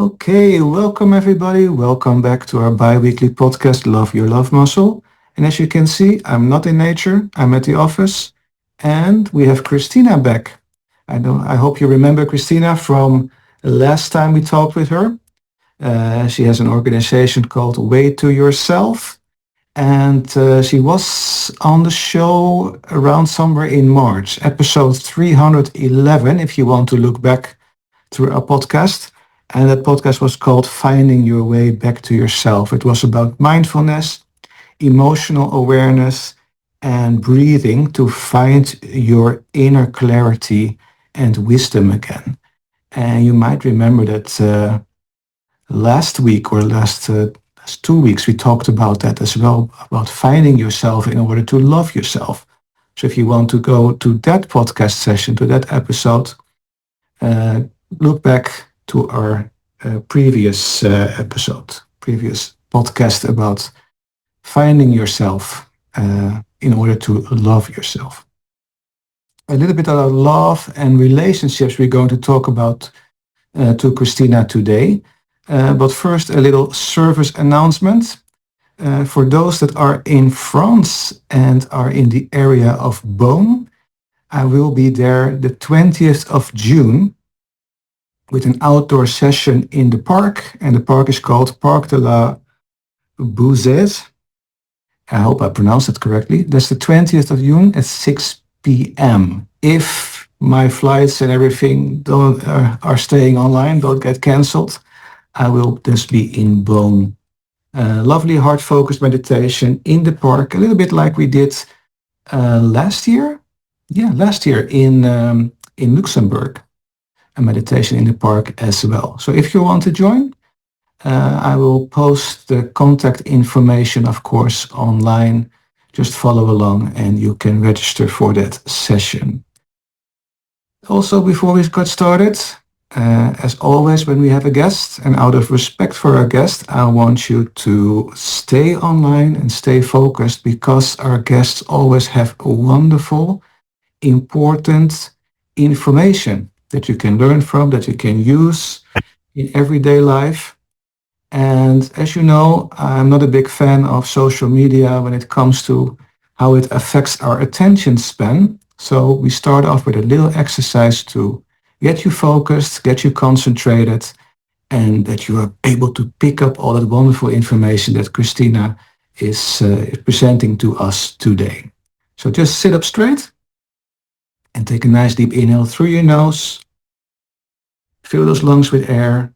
Okay, welcome everybody. Welcome back to our bi-weekly podcast, Love Your Love Muscle. And as you can see, I'm not in nature, I'm at the office, and we have Christina back. I hope you remember Christina from last time we talked with her. She has an organization called Way to Yourself, and she was on the show around somewhere in March, episode 311, if you want to look back through our podcast. And that podcast was called Finding Your Way Back to Yourself. It was about mindfulness, emotional awareness, and breathing to find your inner clarity and wisdom again. And you might remember that last week or last 2 weeks, we talked about that as well, about finding yourself in order to love yourself. So if you want to go to that podcast session, to that episode, uh, look back to our previous previous podcast about finding yourself in order to love yourself. A little bit about love and relationships we're going to talk about to Christina today. But first, a little service announcement. For those that are in France and are in the area of Beaune, I will be there the 20th of June with an outdoor session in the park. And the park is called Parc de la Bouzette. I hope I pronounced it correctly. That's the 20th of June at 6 p.m. If my flights and everything don't are staying online, don't get cancelled, I will just be in Beaune. Lovely heart-focused meditation in the park, a little bit like we did last year. Yeah, last year in Luxembourg, a meditation in the park as well. So if you want to join, I will post the contact information, of course, online. Just follow along and you can register for that session. Also, before we got started, as always, when we have a guest, and out of respect for our guest, I want you to stay online and stay focused because our guests always have wonderful, important information that you can learn from, that you can use in everyday life. And as you know, I'm not a big fan of social media when it comes to how it affects our attention span. So we start off with a little exercise to get you focused, get you concentrated, and that you are able to pick up all that wonderful information that Christina is presenting to us today. So just sit up straight and take a nice deep inhale through your nose. Fill those lungs with air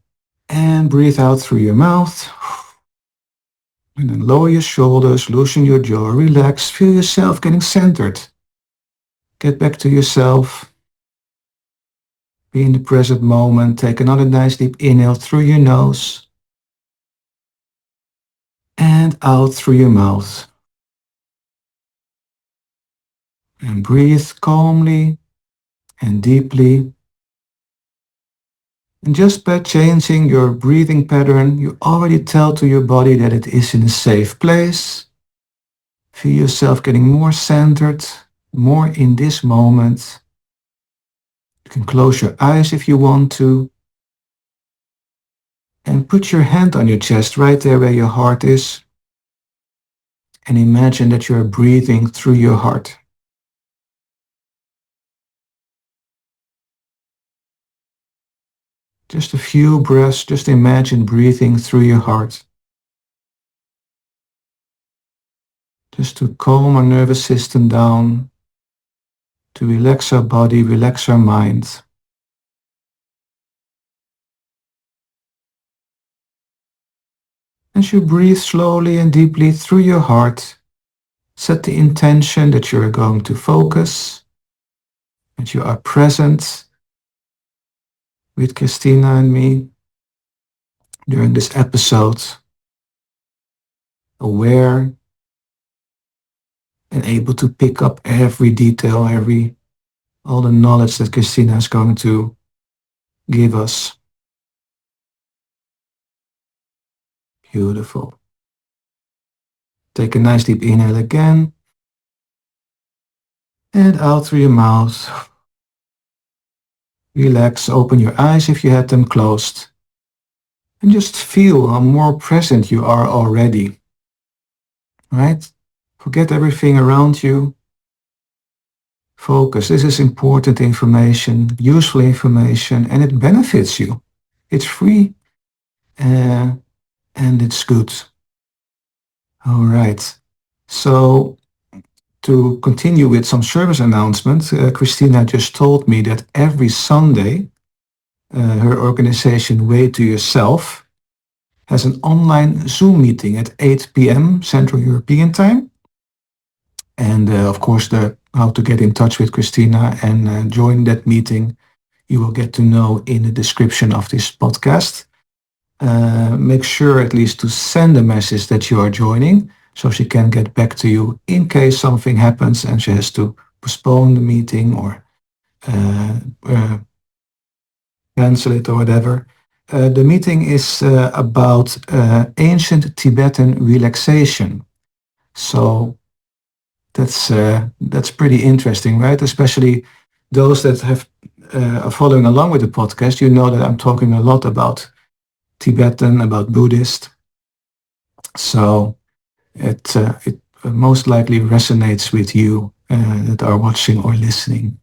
and breathe out through your mouth. And then lower your shoulders, loosen your jaw, relax, feel yourself getting centered. Get back to yourself. Be in the present moment. Take another nice deep inhale through your nose and out through your mouth. And breathe calmly and deeply. And just by changing your breathing pattern, you already tell to your body that it is in a safe place. Feel yourself getting more centered, more in this moment. You can close your eyes if you want to. And put your hand on your chest, right there where your heart is. And imagine that you are breathing through your heart. Just a few breaths, just imagine breathing through your heart. Just to calm our nervous system down, to relax our body, relax our mind. As you breathe slowly and deeply through your heart, set the intention that you are going to focus, that you are present with Christina and me during this episode, aware and able to pick up every detail, all the knowledge that Christina is going to give us. Beautiful. Take a nice deep inhale again. And out through your mouth. Relax, open your eyes if you had them closed. and just feel how more present you are already, right? Forget everything around you. Focus. This is important information, useful information, and it benefits you. It's free uh, and it's good. All right. So to continue with some service announcements, Christina just told me that every Sunday, her organization Way to Yourself has an online Zoom meeting at 8 p.m. Central European Time. And of course, the how to get in touch with Christina and join that meeting, you will get to know in the description of this podcast. Make sure at least to send a message that you are joining so she can get back to you in case something happens and she has to postpone the meeting or uh, uh, cancel it or whatever. The meeting is about ancient Tibetan relaxation. So that's pretty interesting, right? Especially those that have are following along with the podcast. You know that I'm talking a lot about Tibetan, about Buddhist. So it most likely resonates with you that are watching or listening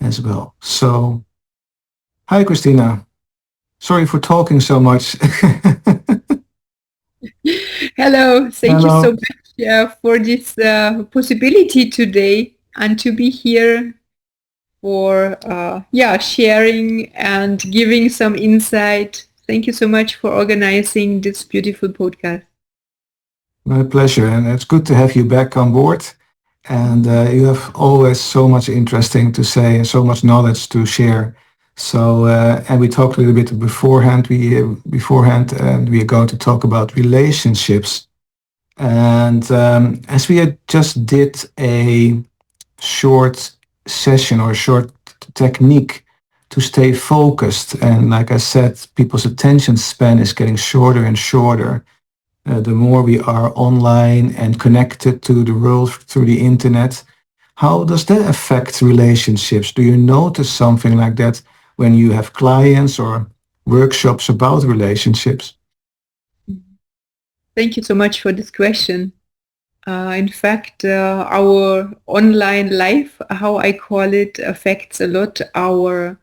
as well. So, hi, Christina. Sorry for talking so much. Hello, thank you so Hello. much for this possibility today and to be here for sharing and giving some insight. Thank you so much for organizing this beautiful podcast. My pleasure, and it's good to have you back on board. And you have always so much interesting to say and so much knowledge to share. So, and we talked a little bit beforehand. And we are going to talk about relationships. And as we had just did a short session or a short technique to stay focused, and like I said, people's attention span is getting shorter and shorter the more we are online and connected to the world through the internet. How does that affect relationships? Do you notice something like that when you have clients or workshops about relationships? Thank you so much for this question. In fact, our online life, how I call it, affects a lot our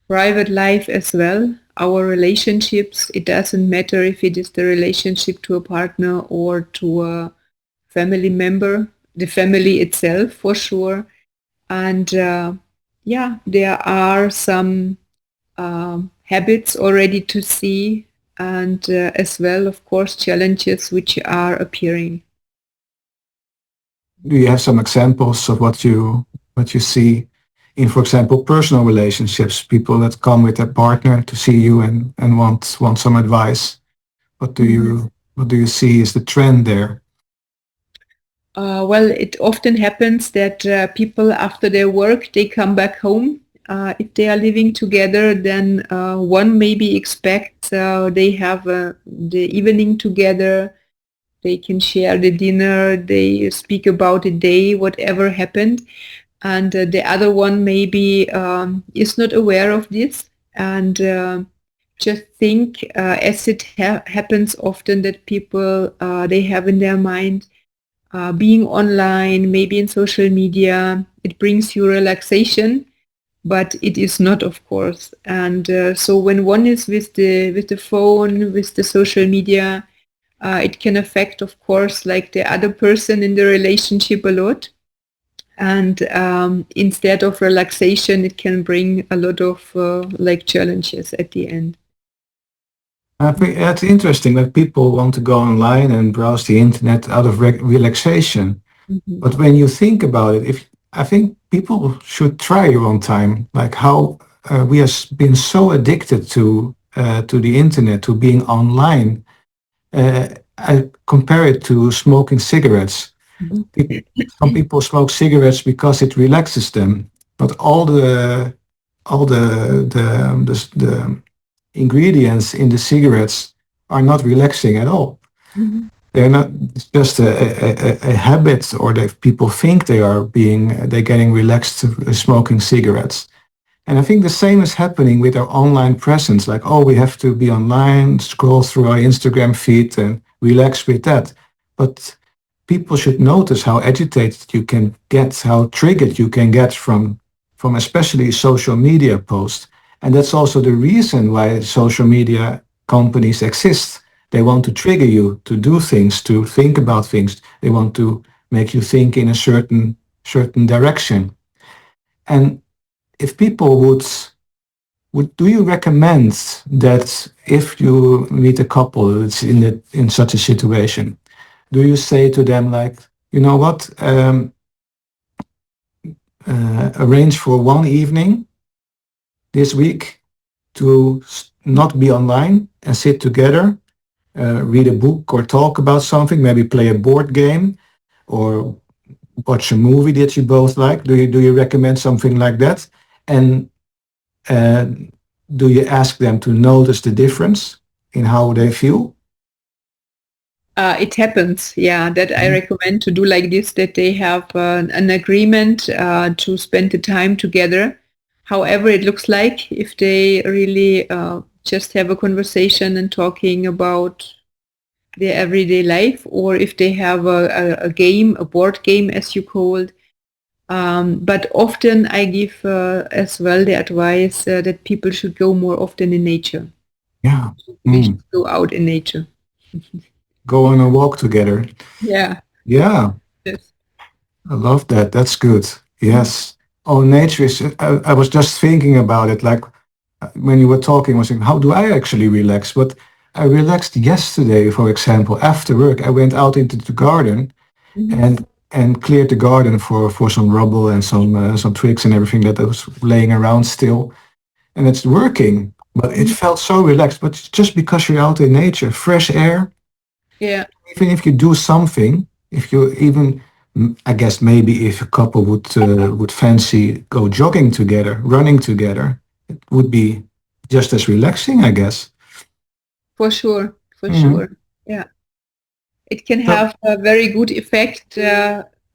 private life as well, our relationships. It doesn't matter if it is the relationship to a partner or to a family member, the family itself for sure. And there are some habits already to see, and as well, of course, challenges which are appearing. Do you have some examples of what you see in, for example, personal relationships? People that come with their partner to see you and want some advice. What do you see is the trend there? Well, it often happens that people after their work, they come back home. If they are living together, then one maybe expects they have the evening together. They can share the dinner. They speak about the day, whatever happened. And the other one maybe is not aware of this and just think as it happens often that people they have in their mind being online, maybe in social media, it brings you relaxation, but it is not, of course. And so when one is with the phone, with the social media, it can affect, of course, like the other person in the relationship a lot. And instead of relaxation, it can bring a lot of like challenges at the end. I think that's interesting that people want to go online and browse the internet out of relaxation. Mhm. But when you think about it, if I think people should try one time, like how we have been so addicted to the internet, to being online. I compare it to smoking cigarettes. Mhm. Some people smoke cigarettes because it relaxes them, but all the ingredients in the cigarettes are not relaxing at all. Mhm. They're not. It's just a habit, or that people think they're getting relaxed smoking cigarettes. And I think the same is happening with our online presence. Like, oh, we have to be online, scroll through our Instagram feed and relax with that. But people should notice how agitated you can get, how triggered you can get from especially social media posts. And that's also the reason why social media companies exist. They want to trigger you to do things, to think about things. They want to make you think in a certain direction. And if people would do you recommend that if you meet a couple that's in such a situation, do you say to them like, you know what, arrange for one evening this week to not be online and sit together, read a book or talk about something, maybe play a board game or watch a movie that you both like? Do you recommend something like that? And uh, do you ask them to notice the difference in how they feel? It happens, yeah, that I Mhm. recommend to do like this, that they have an agreement to spend the time together. However, it looks like if they really just have a conversation and talking about their everyday life, or if they have a game, a board game, as you called. But often I give as well the advice that people should go more often in nature. Yeah. We should Mm. go out in nature. Go on a walk together. Yeah. Yeah, Yes. I love that. That's good. Yes. Oh, nature is. I was just thinking about it. Like when you were talking, I was thinking, how do I actually relax? But I relaxed yesterday, for example, after work. I went out into the garden Mhm. and cleared the garden for some rubble and some twigs and everything that was laying around still. And it's working, but it Mhm. felt so relaxed. But it's just because you're out in nature, fresh air, Yeah, even if you do something, if you even, I guess maybe if a couple would fancy go jogging together, running together, it would be just as relaxing, I guess. for sure, for Mhm. sure. Yeah, it can So have a very good effect,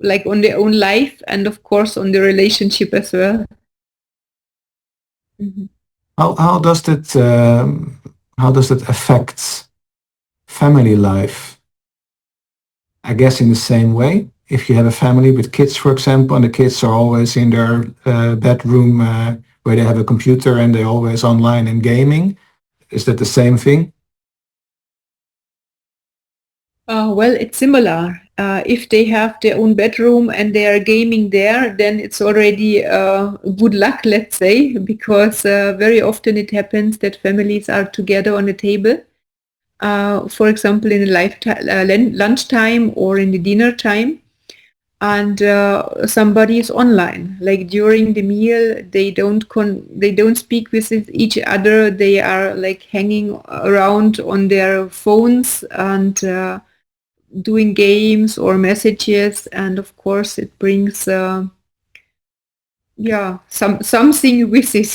like on their own life, and of course on the relationship as well. Mhm. how does that affect family life? I guess in the same way. If you have a family with kids, for example, and the kids are always in their bedroom where they have a computer and they're always online and gaming, is that the same thing? Well, it's similar. If they have their own bedroom and they are gaming there, then it's already good luck, let's say, because very often it happens that families are together on a table. For example, in the lunchtime or in the dinner time, and somebody is online. Like during the meal, they don't speak with each other. They are like hanging around on their phones and doing games or messages, and of course it brings something with it.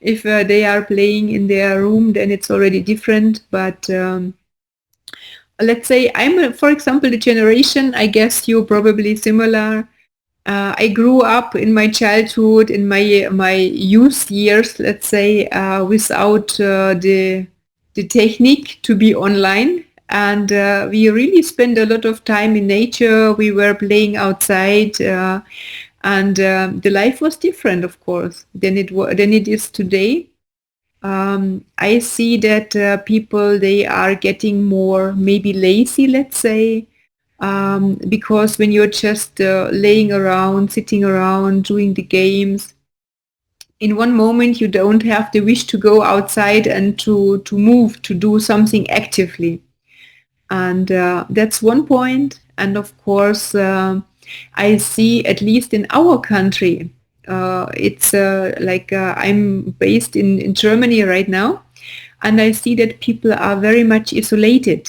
If they are playing in their room, then it's already different, but let's say for example, the generation, I guess you're probably similar. I grew up in my childhood, in my youth years, let's say, without the technique to be online, and we really spent a lot of time in nature. We were playing outside, and the life was different, of course, than it is today. I see that people, they are getting more maybe lazy, let's say, because when you're just laying around, sitting around, doing the games, in one moment you don't have the wish to go outside and to move, to do something actively. And that's one point. And of course, I see, at least in our country, it's like I'm based in Germany right now, and I see that people are very much isolated.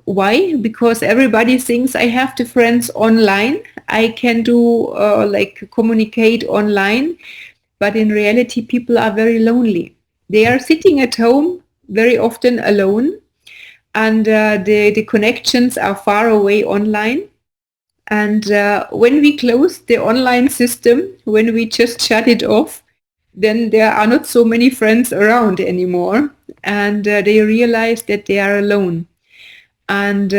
Why? Because everybody thinks I have the friends online. I can do like communicate online, but in reality, people are very lonely. They are sitting at home very often alone, and the connections are far away online. And when we close the online system, when we just shut it off, then there are not so many friends around anymore. And they realize that they are alone. And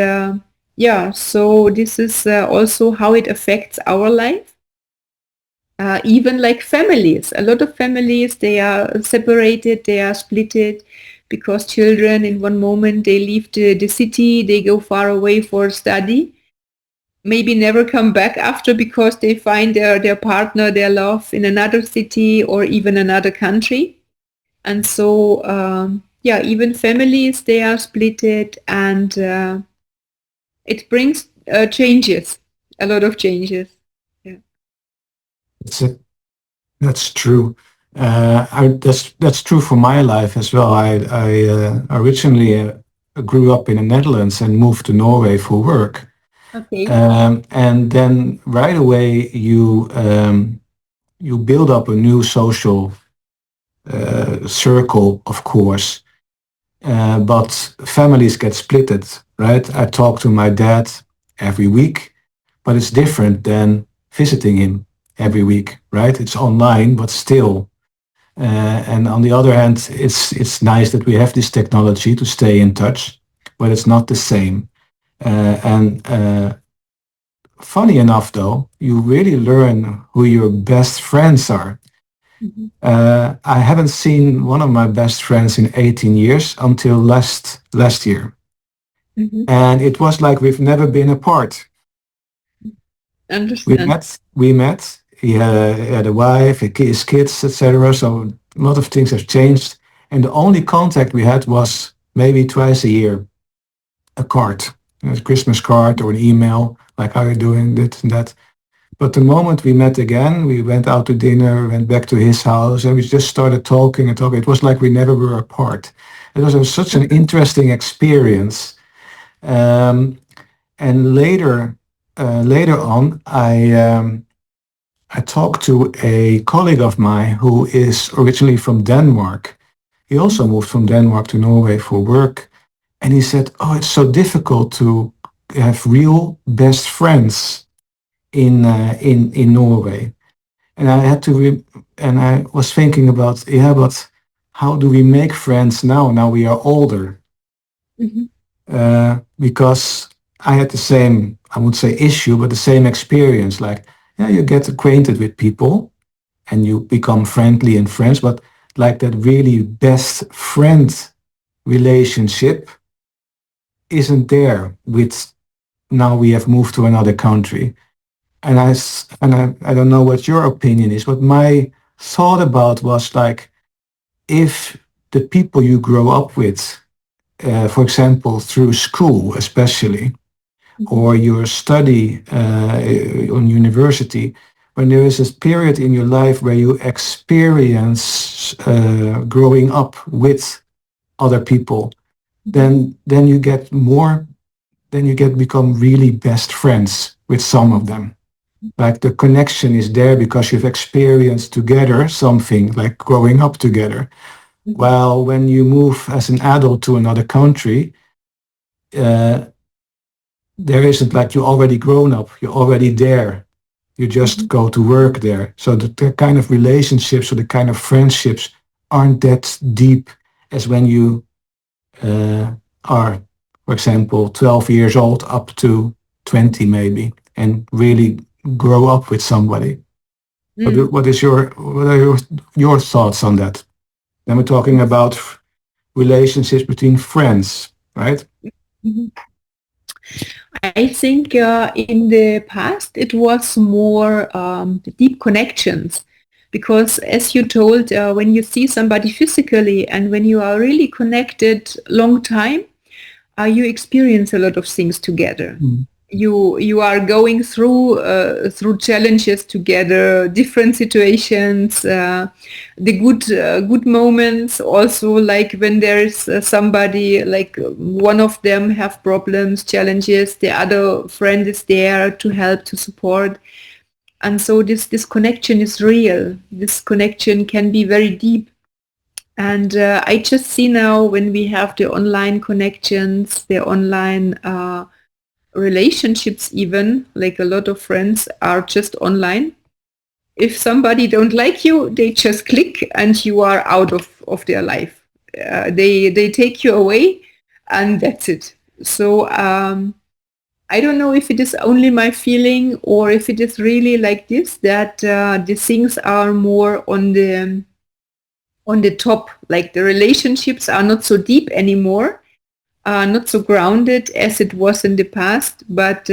yeah, so this is also how it affects our life. Even like families, a lot of families, they are separated, they are splitted because children in one moment they leave the city, they go far away for study, maybe never come back after because they find their partner, their love in another city or even another country. And so, yeah, even families, they are splitted, and it brings changes, a lot of changes. Yeah. It's a, that's true. That's true for my life as well. I originally grew up in the Netherlands and moved to Norway for work. Okay. And then right away you build up a new social circle, of course. But families get splitted, right? I talk to my dad every week, but it's different than visiting him every week, right? It's online, but still. And on the other hand, it's nice that we have this technology to stay in touch, but it's not the same. And funny enough, though, you really learn who your best friends are. Mhm. I haven't seen one of my best friends in 18 years until last year, Mhm. and it was like we've never been apart. We Understand. met, we met. He had a wife, his kids, etc. So a lot of things have changed, and the only contact we had was maybe twice a year, a card, a Christmas card or an email, like how are you doing, this and that. But the moment we met again, we went out to dinner, went back to his house, and we just started talking and talking. It was like we never were apart. It was such an interesting experience. Um, and later on, I talked to a colleague of mine who is originally from Denmark. He also moved from Denmark to Norway for work, and he said, "Oh, it's so difficult to have real best friends in Norway." And I had to, and I was thinking about, yeah, but how do we make friends now? Now we are older, Mhm. because I had the same, I would say, issue, but the same experience. Like, yeah, you get acquainted with people and you become friendly and friends, but like that really best friend relationship isn't there with now we have moved to another country. And I don't know what your opinion is, but my thought about was like, if the people you grow up with, for example, through school especially, Mhm. or your study on university, when there is a period in your life where you experience growing up with other people, Mhm. then you get more, then you get become really best friends with some of them. Like the connection is there because you've experienced together something like growing up together. Mhm. While when you move as an adult to another country, uh, there isn't like you're already grown up, you're already there. You just Mhm. go to work there. So the kind of relationships or the kind of friendships aren't that deep as when you are, for example, 12 years old up to 20 maybe, and really grow up with somebody. Mm. What are your thoughts on that? Then we're talking about relationships between friends, right? Mhm. I think in the past it was more deep connections because, as you told, when you see somebody physically and when you are really connected long time, you experience a lot of things together. Mm. You are going through challenges together, different situations, the good moments. Also, like when there is somebody like one of them have problems, challenges, the other friend is there to help, to support, and so this connection is real. This connection can be very deep. And I just see now when we have the online connections, the online relationships, even like a lot of friends are just online. If somebody don't like you, they just click and you are out of their life. They take you away, and that's it. So I don't know if it is only my feeling or if it is really like this, that the things are more on the top, like the relationships are not so deep anymore, not so grounded as it was in the past, but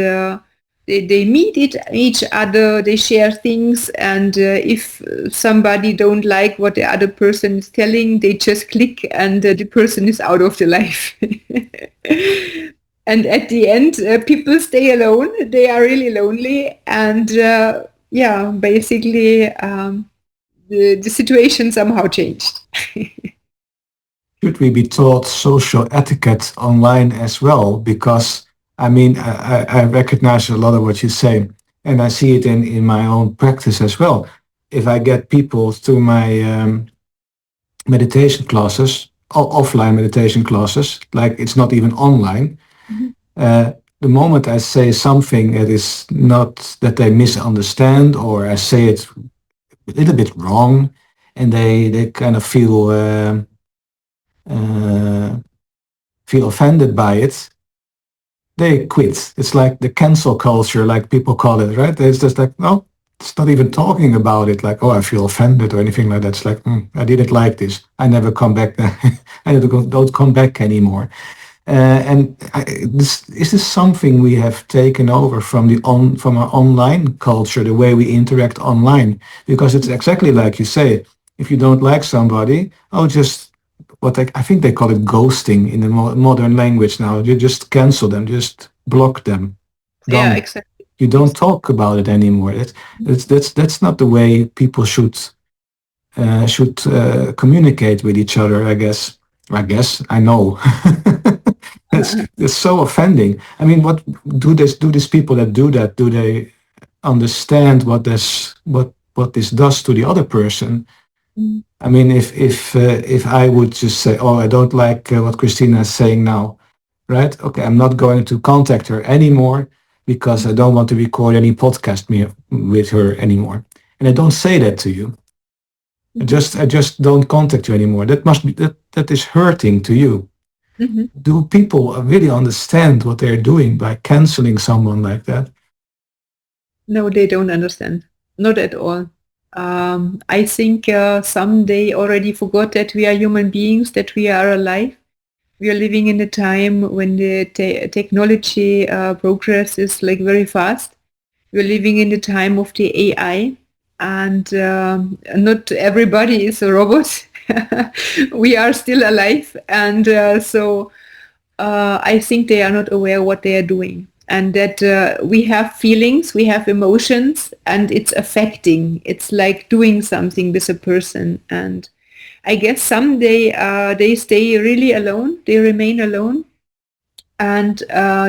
they meet each other, they share things, and if somebody don't like what the other person is telling, they just click and the person is out of the life. And at the end, people stay alone. They are really lonely, and yeah, basically the situation somehow changed. Should we be taught social etiquette online as well? Because I mean, I recognize a lot of what you say, and I see it in my own practice as well. If I get people to my meditation classes, offline meditation classes, like it's not even online, Mhm. uh, the moment I say something that is not that they misunderstand, or I say it a little bit wrong, and they kind of uh, feel offended by it, they quit. It's like the cancel culture, like people call it, right? It's just like, no, it's not even talking about it. Like, oh, I feel offended or anything like that. It's like, I didn't like this. I never come back. I don't come back anymore. And is this something we have taken over from from our online culture, the way we interact online? Because it's exactly like you say. If you don't like somebody, oh, just I think they call it ghosting in the modern language now. You just cancel them, just block them. Yeah, Done. exactly. You don't talk about it anymore. That's not the way people should communicate with each other. I know. That's so offending. I mean, what do these people that do that? Do they understand what this does to the other person? Mm. I mean, if I would just say, "Oh, I don't like what Christina is saying now," right? Okay, I'm not going to contact her anymore because I don't want to record any podcast with her anymore. And I don't say that to you. Mhm. I just don't contact you anymore. That is hurting to you. Mhm. Do people really understand what they're doing by canceling someone like that? No, they don't understand. Not at all. I think some they already forgot that we are human beings, that we are alive. We are living in a time when the technology progress is like very fast. We're living in the time of the AI, and not everybody is a robot. We are still alive, and so I think they are not aware what they are doing, and that we have feelings, we have emotions, and it's affecting. It's like doing something with a person, and I guess someday they stay really alone. They remain alone, and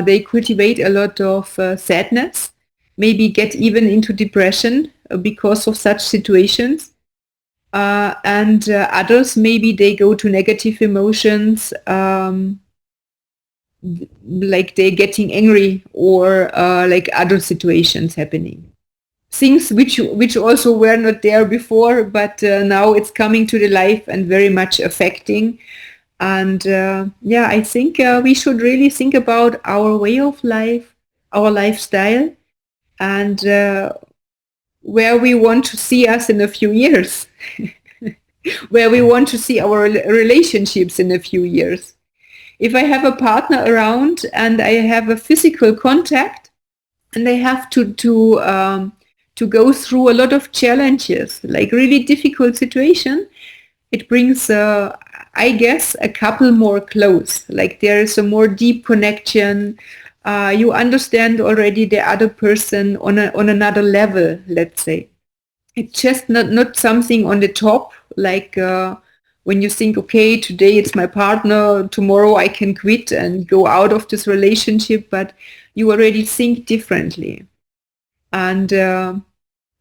they cultivate a lot of sadness. Maybe get even into depression because of such situations. And others, maybe they go to negative emotions. Like they're getting angry, or like other situations happening, things which also were not there before, but now it's coming to the life and very much affecting. And yeah, I think we should really think about our way of life, our lifestyle, and where we want to see us in a few years, where we want to see our relationships in a few years. If I have a partner around and I have a physical contact, and I have to go through a lot of challenges, like really difficult situation, it brings, I guess, a couple more close. Like there is a more deep connection. You understand already the other person on another level. Let's say it's just not something on the top, like when you think, okay, today it's my partner, tomorrow I can quit and go out of this relationship, but you already think differently. And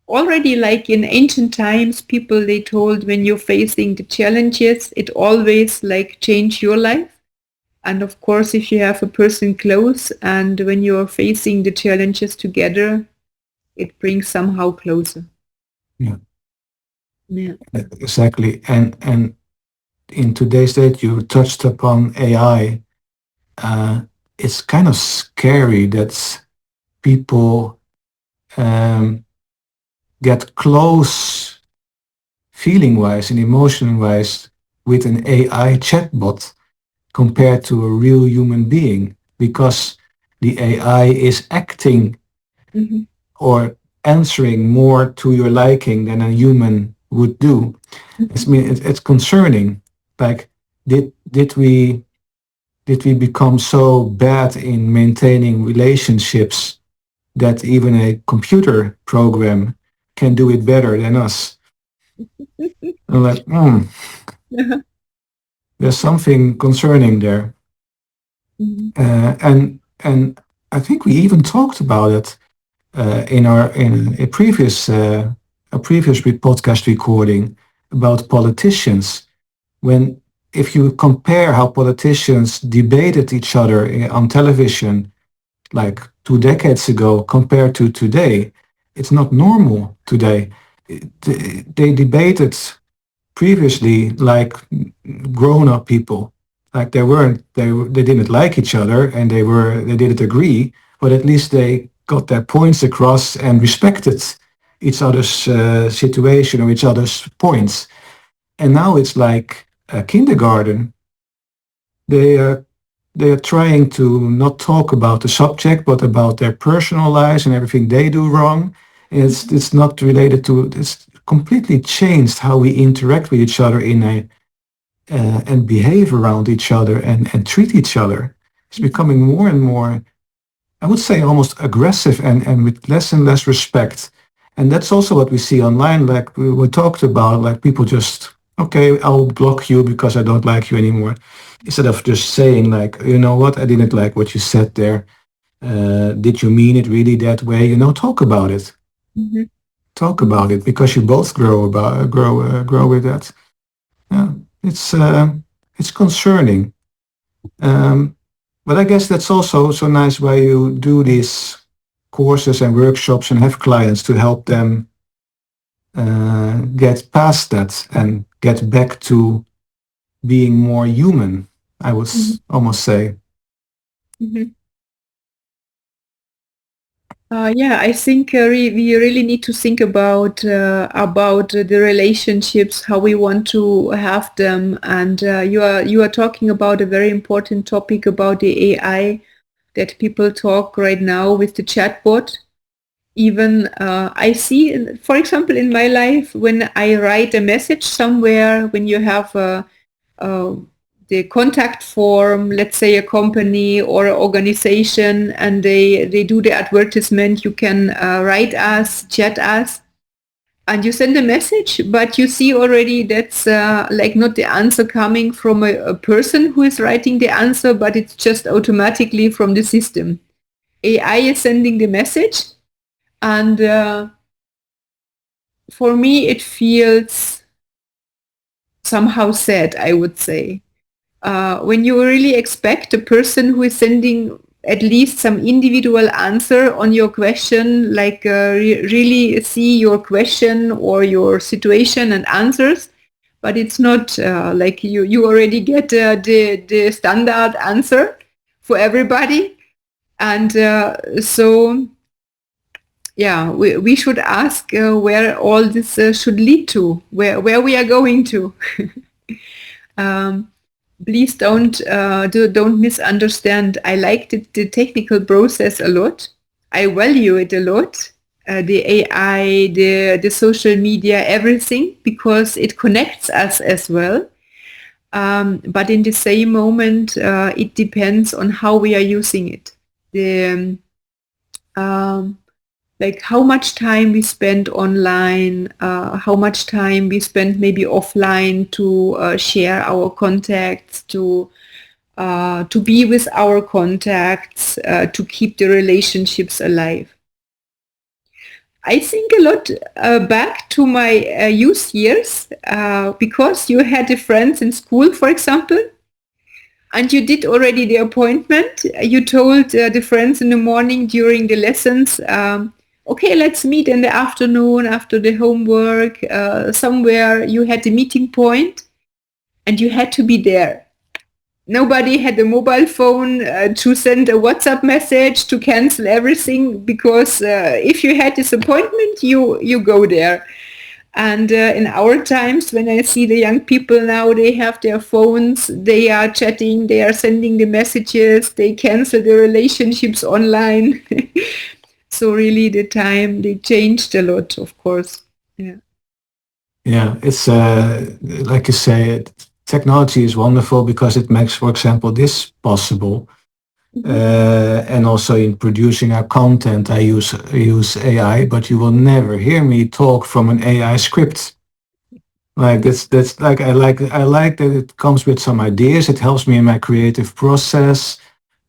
already, like in ancient times, people, they told, when you're facing the challenges, it always like change your life. And of course, if you have a person close and when you're facing the challenges together, it brings somehow closer. Yeah, Yeah. exactly. And in today's date, you touched upon AI. Uh, it's kind of scary that people um, get close feeling wise and emotion wise with an AI chatbot compared to a real human being because the AI is acting Mm-hmm. or answering more to your liking than a human would do. Mm-hmm. It's concerning. Like, did we become so bad in maintaining relationships that even a computer program can do it better than us? I'm like, there's something concerning there. Mm-hmm. And I think we even talked about it in a previous podcast recording about politicians. When if you compare how politicians debated each other on television like 2 decades ago compared to today, it's not normal today. They debated previously like grown-up people. Like they didn't like each other and they didn't agree, but at least they got their points across and respected each other's situation or each other's points. And now it's like kindergarten. They are they are trying to not talk about the subject, but about their personal lives and everything they do wrong. It's not related to. It's completely changed how we interact with each other in a and behave around each other and treat each other. It's Mm-hmm. becoming more and more, I would say, almost aggressive and with less and less respect. And that's also what we see online, like we talked about, like people just, okay, I'll block you because I don't like you anymore. Instead of just saying like, you know what, I didn't like what you said there. Did you mean it really that way? Talk about it. Mm-hmm. Talk about it because you both grow with that. Yeah, it's concerning. Um, but I guess that's also so nice why you do these courses and workshops and have clients to help them get past that and get back to being more human, I would Mm-hmm. almost say. Mm-hmm. Yeah, I think we really need to think about the relationships, how we want to have them, and you are talking about a very important topic about the AI that people talk right now with the chatbot. Even I see, for example, in my life, when I write a message somewhere, when you have uh, the contact form, let's say a company or an organization, and they do the advertisement, you can write us, chat us, and you send a message, but you see already that's like not the answer coming from a person who is writing the answer, but it's just automatically from the system. AI is sending the message, and for me it feels somehow sad, I would say. When you really expect a person who is sending at least some individual answer on your question, like really see your question or your situation and answers, but it's not like you already get the standard answer for everybody. And so yeah, we should ask where all this should lead to, where we are going to. um, Please don't misunderstand. I like the technical process a lot. I value it a lot. The AI, the social media, everything, because it connects us as well. But in the same moment, it depends on how we are using it. The um, like how much time we spend online, how much time we spend maybe offline to share our contacts, to be with our contacts, to keep the relationships alive. I think a lot back to my youth years, because you had the friends in school, for example, And you did already the appointment. You told the friends in the morning during the lessons, okay, let's meet in the afternoon after the homework. Somewhere you had the meeting point and you had to be there. Nobody had a mobile phone to send a WhatsApp message to cancel everything, because if you had this appointment, you go there. And in our times, when I see the young people now, they have their phones, they are chatting, they are sending the messages, they cancel the relationships online. So really the time, they changed a lot, of course. Yeah. Yeah, it's like you say, technology is wonderful because it makes, for example, this possible. Mhm. And also in producing our content, I use AI, but you will never hear me talk from an AI script. Like that's like I like that it comes with some ideas. It helps me in my creative process.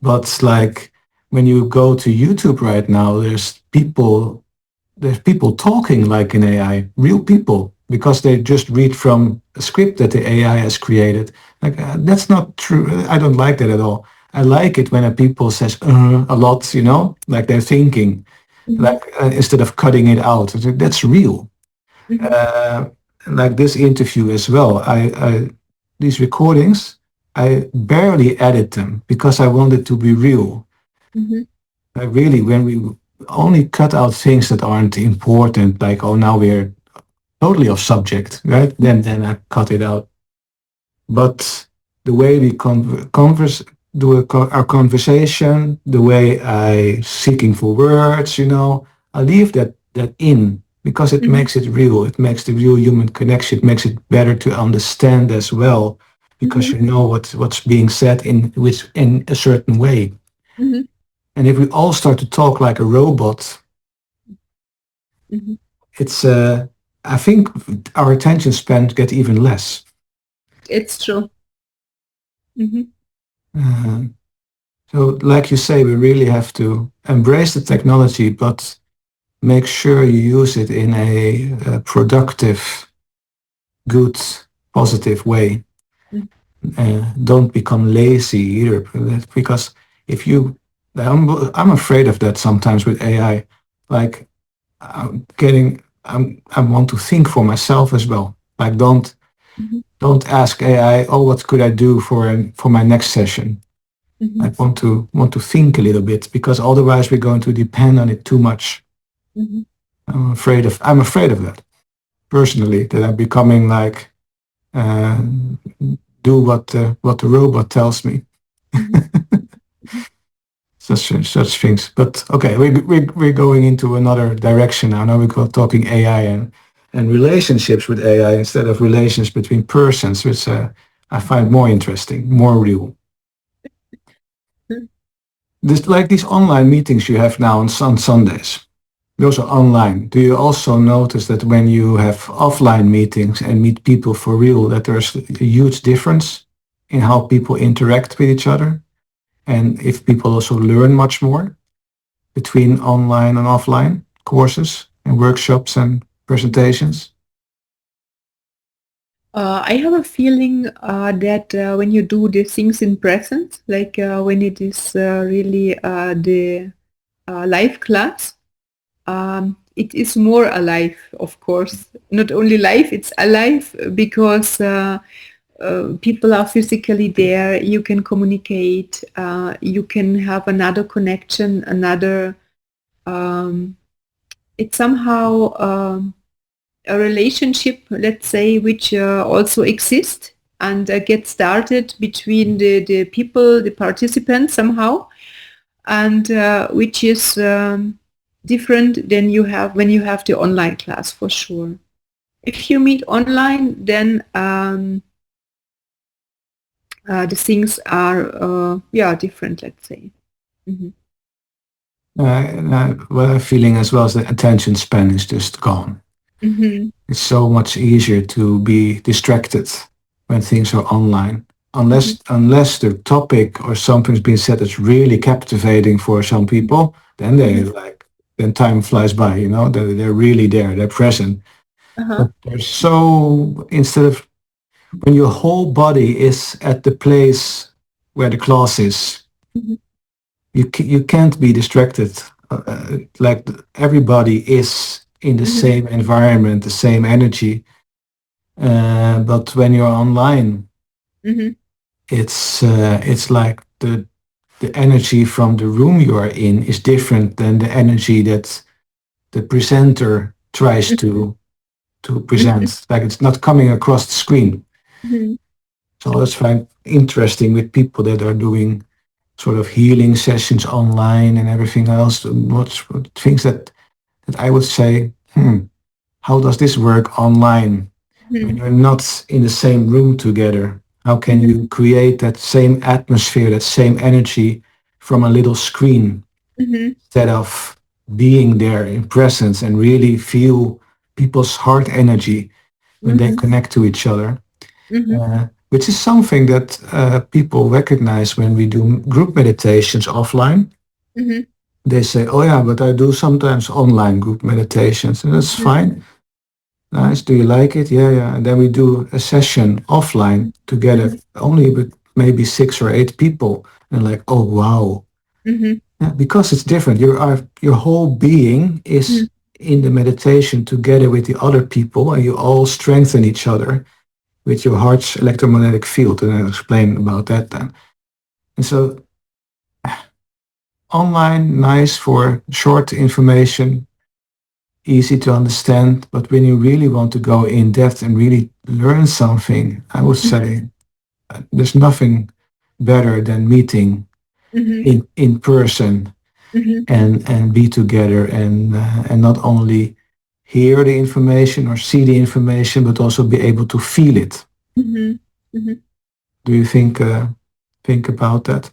But like when you go to YouTube right now, there's people talking like an AI, real people, because they just read from a script that the AI has created. Like that's not true. I don't like that at all. I like it when a people says a lot, like they're thinking, Mhm. like instead of cutting it out. That's real. Mhm. Uh, like this interview as well. These recordings, I barely edit them because I want it to be real. Mhm. Really, when we only cut out things that aren't important, like, oh, now we're totally off subject, right? Then I cut it out. But the way we converse, our conversation, the way I seeking for words, I leave that in because it Mhm. makes it real. It makes the real human connection. It makes it better to understand as well, because Mhm. you know what's being said in a certain way. Mhm. And if we all start to talk like a robot, Mhm. it's I think our attention span get even less. It's true. Mhm. Uh, so, like you say, we really have to embrace the technology, but make sure you use it in a productive, good, positive way. Mhm. Don't become lazy either, because if you, I'm afraid of that sometimes with AI. Like I want to think for myself as well. Like Mhm. don't ask AI, oh, what could I do for my next session? I Mhm. want to think a little bit because otherwise we're going to depend on it too much. Mhm. I'm afraid of that personally, that I'm becoming like uh, do what the robot tells me. Mhm. Mhm. Such things. But okay, we're going into another direction now. Now we're talking AI and relationships with AI instead of relations between persons, which I find more interesting, more real. This like these online meetings you have now on Sundays. Those are online. Do you also notice that when you have offline meetings and meet people for real, that there's a huge difference in how people interact with each other, and if people also learn much more between online and offline courses and workshops and presentations? I have a feeling that when you do the things in presence, like when it is really the live class, it is more alive, of course. Not only live, it's alive because people are physically there. You can communicate. You can have another connection, another. Um, it's somehow a relationship, let's say, which also exists and get started between the people, the participants somehow, and which is different than you have when you have the online class, for sure. If you meet online, then the things are yeah, different, let's say. Hmm. What I'm feeling as well is the attention span is just gone. Hmm. It's so much easier to be distracted when things are online. Hmm. Unless the topic or something's been said that's really captivating for some people, then Hmm. then time flies by, they're really there, they're present. Uh-huh. But they're so, instead of when your whole body is at the place where the class is. Mhm. You can't be distracted. Like everybody is in the Mhm. same environment, the same energy. But when you're online, Mhm. it's like the energy from the room you are in is different than the energy that the presenter tries to Mhm. present. Like it's not coming across the screen. Mhm. So that's very interesting with people that are doing sort of healing sessions online and everything else. What things that I would say, how does this work online when Mhm. you're not in the same room together? How can Mhm. you create that same atmosphere, that same energy from a little screen Mhm. instead of being there in presence and really feel people's heart energy when they Mhm. connect to each other? Mhm. Which is something that people recognize when we do group meditations offline. Mhm. They say, "Oh yeah, but I do sometimes online group meditations, and that's Mhm. fine. Nice. Do you like it? Yeah, yeah." And then we do a session offline together, Mhm. only with maybe 6 or 8 people, and like, oh wow, Mhm. yeah, because it's different. Your whole being is Mhm. in the meditation together with the other people, and you all strengthen each other with your heart's electromagnetic field. And I'll explain about that then. And so online, nice for short information, easy to understand. But when you really want to go in depth and really learn something, I would Mhm. say there's nothing better than meeting Mhm. in person Mhm. and be together and not only hear the information or see the information, but also be able to feel it. Mhm. Mhm. Do you think about that?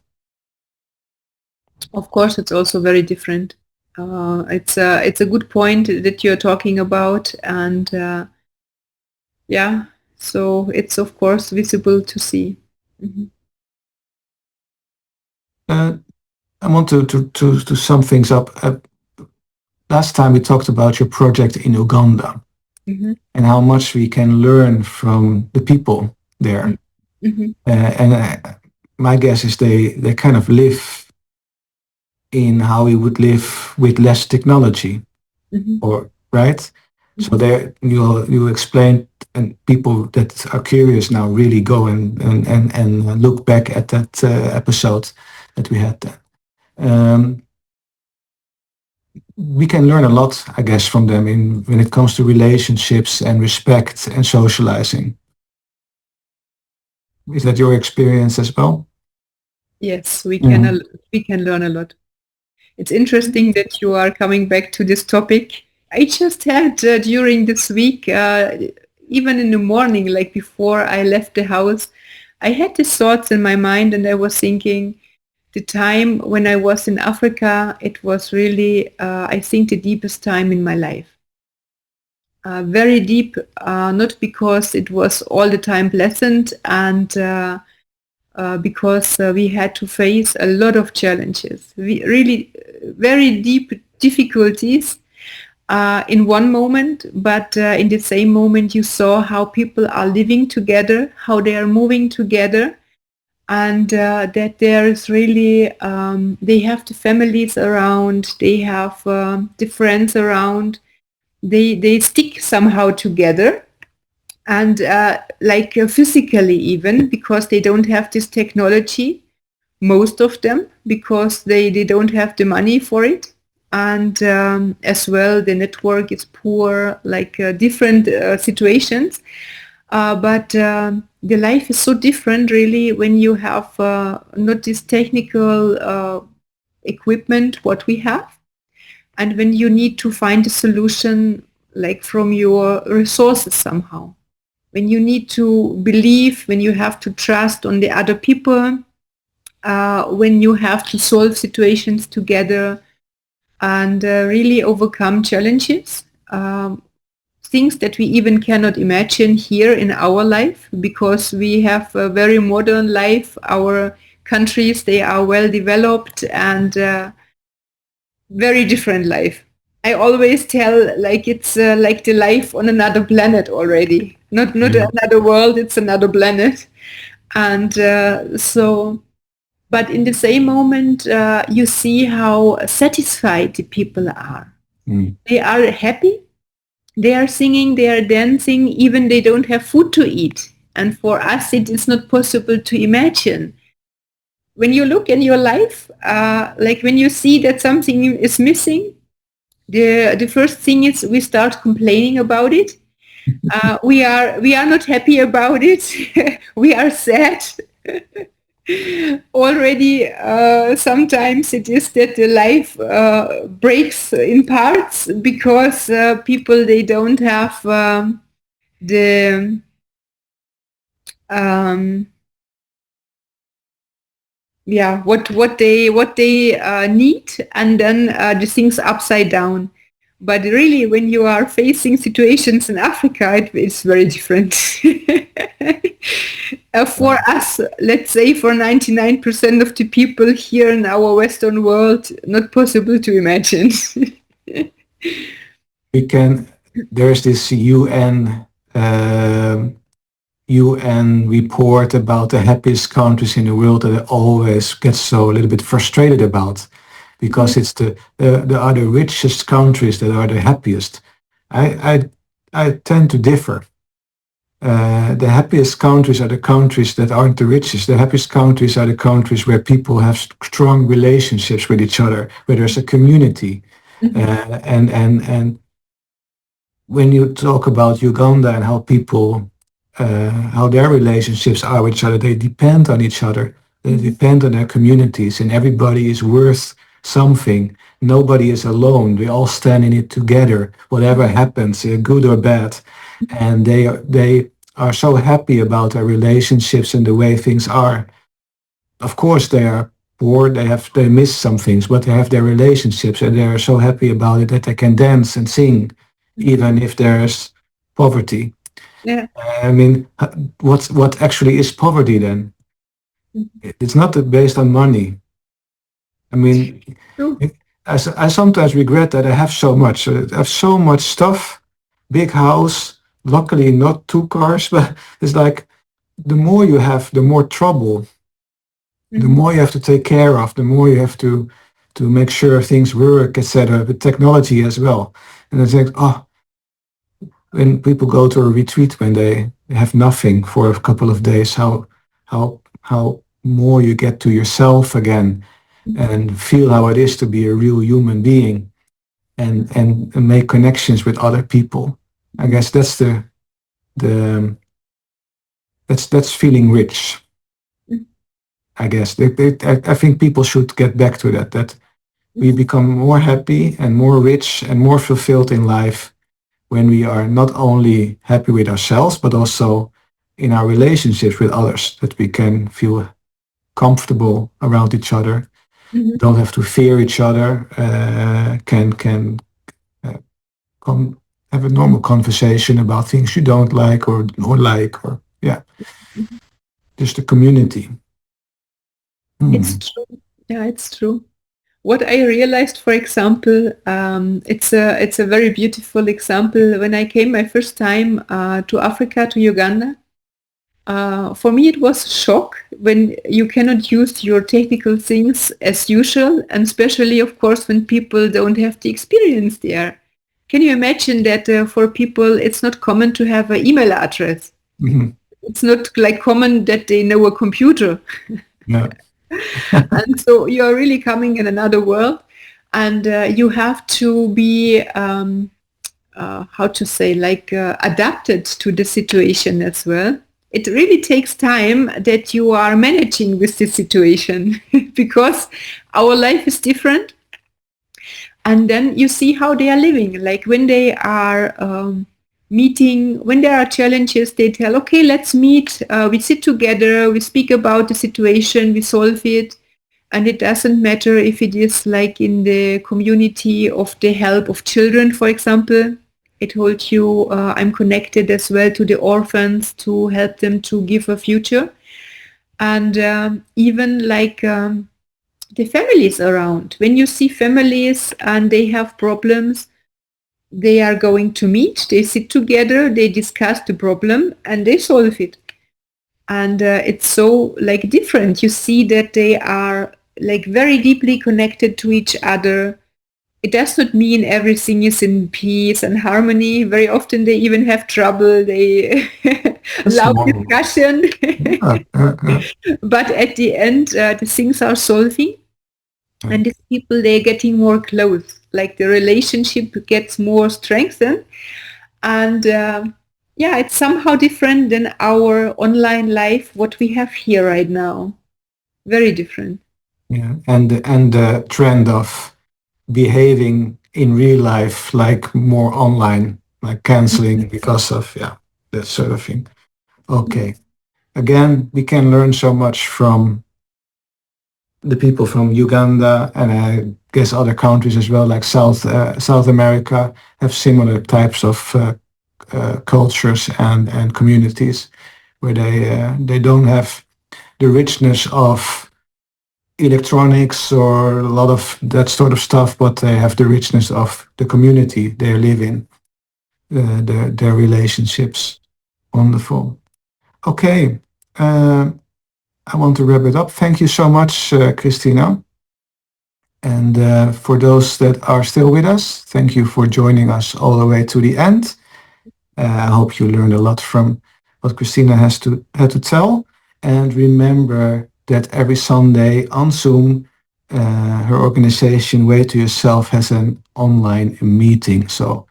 Of course, it's also very different. It's a good point that you're talking about, and yeah, so it's of course visible to see. Mhm. Uh, I want to sum things up. Last time we talked about your project in Uganda Mhm. and how much we can learn from the people Mhm. there. Mhm. And my guess is they kind of live in how we would live with less technology, Mhm. or right? So Mhm. there you explained, and people that are curious now really go and look back at that episode that we had then. We can learn a lot, I guess, from them in when it comes to relationships and respect and socializing. Is that your experience as well? Yes, Mhm. we can learn a lot. It's interesting that you are coming back to this topic. I just had during this week, even in the morning, like before I left the house, I had these thoughts in my mind, and I was thinking the time when I was in Africa, it was really, I think, the deepest time in my life. Very deep, not because it was all the time pleasant and because we had to face a lot of challenges, we really very deep difficulties in one moment, but in the same moment you saw how people are living together, how they are moving together, and that there is really they have the families around, they have the friends around, they stick somehow together, and like physically even because they don't have this technology, most of them, because they don't have the money for it, and as well the network is poor, like different situations, but the life is so different really when you have not this technical equipment what we have, and when you need to find a solution like from your resources somehow, when you need to believe, when you have to trust on the other people, when you have to solve situations together and really overcome challenges, things that we even cannot imagine here in our life because we have a very modern life. Our countries, they are well developed and very different life. I always tell like it's like the life on another planet already. Not Yeah. another world, it's another planet. And so But in the same moment, you see how satisfied the people are. Mm. They are happy, they are singing, they are dancing, even they don't have food to eat. And for us, it is not possible to imagine. When you look in your life, like when you see that something is missing, the first thing is we start complaining about it. We are not happy about it. We are sad. Already, sometimes it is that the life breaks in parts because people they don't have the um, yeah what they need, and then the things upside down. But really, when you are facing situations in Africa, it's very different. For Right. us, let's say for 99% of the people here in our Western world, not possible to imagine. We can. There's this UN report about the happiest countries in the world that I always get so a little bit frustrated about, because it's the are the richest countries that are the happiest. I I tend to differ. The happiest countries are the countries that aren't the richest. The happiest countries are the countries where people have strong relationships with each other, where there's a community. Mhm, And when you talk about Uganda and how people, how their relationships are with each other, they depend on each other. They mhm, depend on their communities, and everybody is worth something. Nobody is alone. We all stand in it together, whatever happens, good or bad. And they are so happy about their relationships and the way things are. Of course, they are poor. They miss some things, but they have their relationships, and they are so happy about it that they can dance and sing, mhm. even if there's poverty. Yeah. I mean, what actually is poverty then? Mhm. It's not based on money. I mean, True. I sometimes regret that I have so much. I have so much stuff, big house. Luckily, not two cars, but it's like the more you have, the more trouble, the Mhm, more you have to take care of, the more you have to make sure things work, etc. With technology as well. And I think, oh, when people go to a retreat when they have nothing for a couple of days, how more you get to yourself again mhm, and feel how it is to be a real human being and make connections with other people. I mhm, guess the that's feeling rich. mhm, I guess I think people should get back to that. That we mhm, become more happy and more rich and more fulfilled in life when we are not only happy with ourselves, but also in our relationships with others, that we can feel comfortable around each other, mhm, don't have to fear each other, can uh, come have a normal conversation about things you don't like or like, or yeah, mhm. just a community. It's Hmm. true. Yeah, it's true. What I realized, for example, it's a very beautiful example. When I came my first time to Africa, to Uganda, for me it was a shock when you cannot use your technical things as usual, and especially, of course, when people don't have the experience there. Can you imagine that for people it's not common to have an email address? Hmm. It's not like common that they know a computer. Yeah. And so you're really coming in another world, and you have to be how to say, like adapted to the situation as well. It really takes time that you are managing with this situation because our life is different, and then you see how they are living, like when they are meeting, when there are challenges, they tell, okay, let's meet, we sit together, we speak about the situation, we solve it. And it doesn't matter if it is like in the community of the help of children, for example. I told you I'm connected as well to the orphans to help them to give a future. And even like the families around. When you see families and they have problems, they are going to meet, they sit together, they discuss the problem, and they solve it. and it's so like different. You see that they are like very deeply connected to each other. It does not mean everything is in peace and harmony. Very often they even have trouble. They That's loud normal. discussion, Yeah. but at the end, the things are solving, Yeah. and these people they're getting more close. Like the relationship gets more strengthened, and yeah, it's somehow different than our online life. What we have here right now, very different. Yeah. And the trend of behaving in real life like more online, like canceling because of, yeah, that sort of thing. Okay. Again, we can learn so much from the people from Uganda, and I guess other countries as well, like South America, have similar types of cultures and communities where they don't have the richness of electronics or a lot of that sort of stuff, but they have the richness of the community they live in, their relationships. Wonderful. Okay, uh, I want to wrap it up. Thank you so much, Christina. And for those that are still with us, thank you for joining us all the way to the end. I hope you learned a lot from what Christina had to tell. And remember that every Sunday on Zoom, her organization Way to Yourself has an online meeting. So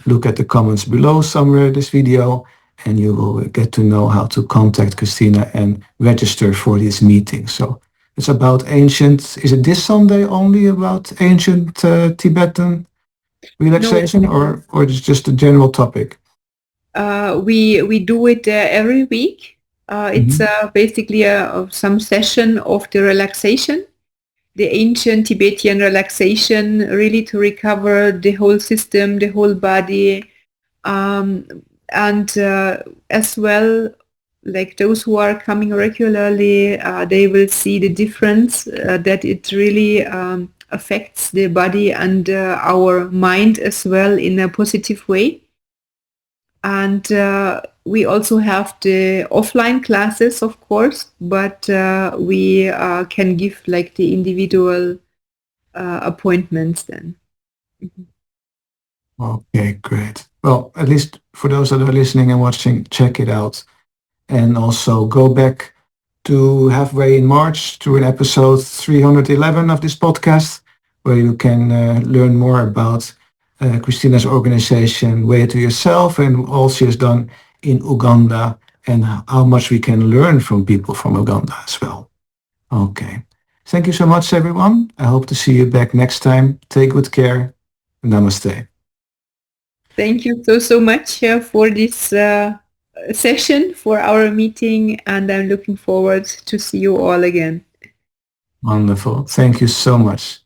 look at the comments below somewhere this video, and you will get to know how to contact Christina and register for this meeting. So it's about ancient. Is it this Sunday only about ancient Tibetan No, relaxation, or is it just a general topic? we do it every week. It's Mhm. basically some session of the relaxation, the ancient Tibetan relaxation, really to recover the whole system, the whole body, um, and as well, like those who are coming regularly, they will see the difference that it really affects the body and our mind as well in a positive way. And we also have the offline classes, of course, but we can give like the individual appointments then. Mhm. Okay, great. Well, at least for those that are listening and watching, check it out. And also go back to halfway in March to an episode 311 of this podcast, where you can learn more about Christina's organization, Way to Yourself, and all she has done in Uganda, and how much we can learn from people from Uganda as well. Okay. Thank you so much, everyone. I hope to see you back next time. Take good care. Namaste. Thank you so much for this session, for our meeting, and I'm looking forward to see you all again. Wonderful. Thank you so much.